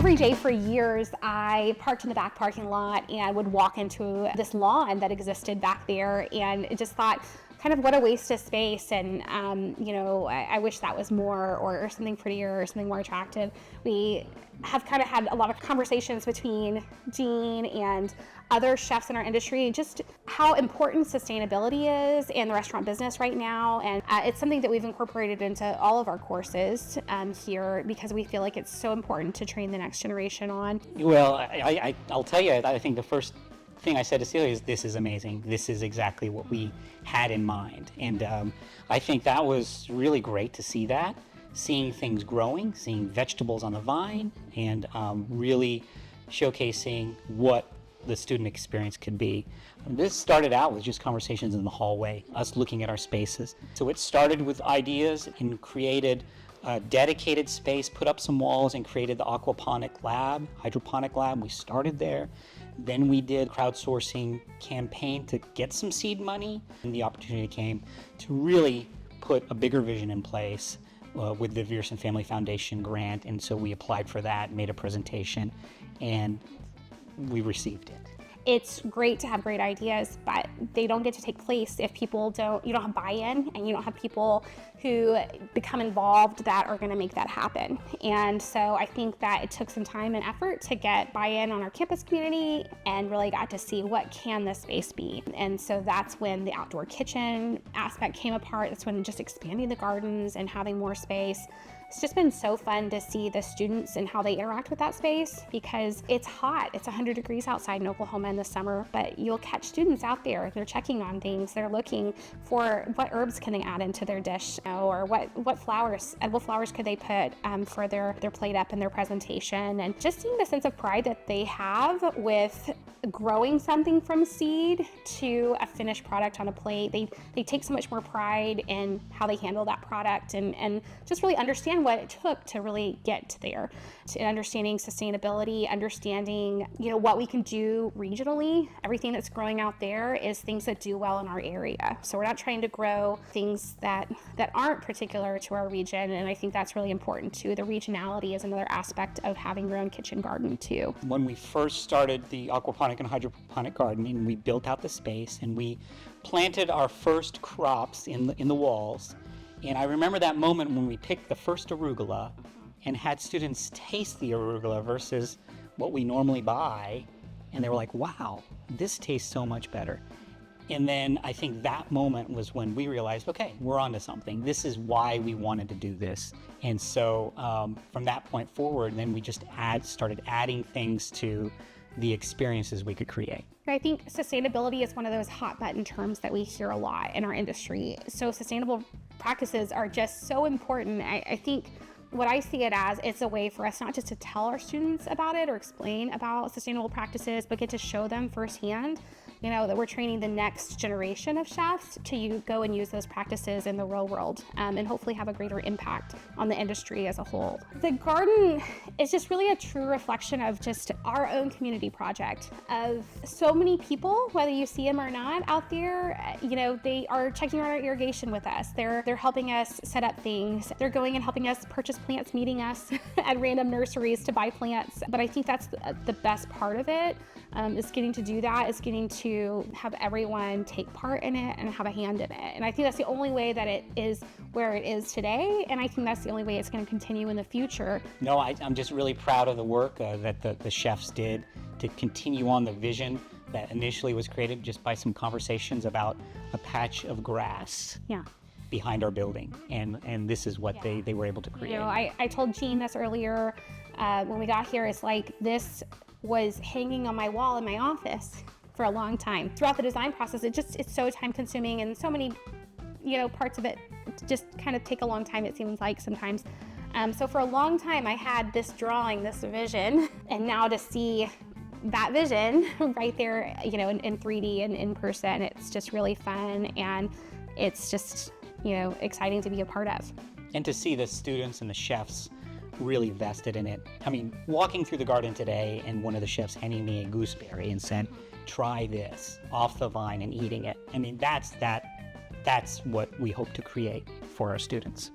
Every day for years, I parked in the back parking lot and would walk into this lawn that existed back there, and just thought, kind of what a waste of space, and I wish that was more, or something prettier, or something more attractive. We have kind of had a lot of conversations between Jean and other chefs in our industry, just how important sustainability is in the restaurant business right now, and it's something that we've incorporated into all of our courses here, because we feel like it's so important to train the next generation on. Well, I'll tell you, I think the first thing I said to Celia is, this is amazing. This is exactly what we had in mind. And I think that was really great to see that, seeing things growing, seeing vegetables on the vine, and really showcasing what the student experience could be. This started out with just conversations in the hallway, us looking at our spaces. So it started with ideas and created a dedicated space, put up some walls, and created the aquaponic lab, hydroponic lab. We started there. Then we did crowdsourcing campaign to get some seed money, and the opportunity came to really put a bigger vision in place with the Viersen Family Foundation grant, and so we applied for that, made a presentation, and we received it. It's great to have great ideas, but they don't get to take place if you don't have buy-in, and you don't have people who become involved that are going to make that happen. And so I think that it took some time and effort to get buy-in on our campus community, and really got to see what can this space be. And so that's when the outdoor kitchen aspect came apart. That's when just expanding the gardens and having more space. It's just been so fun to see the students and how they interact with that space, because it's hot. It's 100 degrees outside in Oklahoma in the summer, but you'll catch students out there. They're checking on things. They're looking for what herbs can they add into their dish, or what flowers, edible flowers could they put for their plate up in their presentation. And just seeing the sense of pride that they have with growing something from seed to a finished product on a plate. They take so much more pride in how they handle that product, and just really understand what it took to really get to there, to understanding sustainability, understanding what we can do regionally. Everything that's growing out there is things that do well in our area. So we're not trying to grow things that aren't particular to our region, and I think that's really important too. The regionality is another aspect of having your own kitchen garden too. When we first started the aquaponic and hydroponic gardening, we built out the space and we planted our first crops in the walls. And I remember that moment when we picked the first arugula and had students taste the arugula versus what we normally buy, and they were like, wow, this tastes so much better. And then I think that moment was when we realized, okay, we're onto something. This is why we wanted to do this. And so from that point forward, then we just started adding things to the experiences we could create. I think sustainability is one of those hot button terms that we hear a lot in our industry. So sustainable practices are just so important. I think what I see it as, it's a way for us not just to tell our students about it or explain about sustainable practices, but get to show them firsthand, that we're training the next generation of chefs to go and use those practices in the real world, and hopefully have a greater impact on the industry as a whole. The garden is just really a true reflection of just our own community project of so many people, whether you see them or not out there. They are checking on our irrigation with us. They're helping us set up things. They're going and helping us purchase plants, meeting us at random nurseries to buy plants. But I think that's the best part of it, is getting to do that, is getting to have everyone take part in it and have a hand in it. And I think that's the only way that it is where it is today, and I think that's the only way it's going to continue in the future. No, I'm just really proud of the work that the chefs did to continue on the vision that initially was created just by some conversations about a patch of grass. Yeah. Behind our building, and this is what they were able to create. I told Jean this earlier when we got here. It's like this was hanging on my wall in my office for a long time. Throughout the design process, it's so time consuming, and so many parts of it just kind of take a long time, it seems like sometimes. So for a long time I had this drawing, this vision, and now to see that vision right there, in 3D and in person, it's just really fun, and it's just exciting to be a part of. And to see the students and the chefs really vested in it. I mean, walking through the garden today and one of the chefs handing me a gooseberry and said, try this off the vine, and eating it. I mean, that's what we hope to create for our students.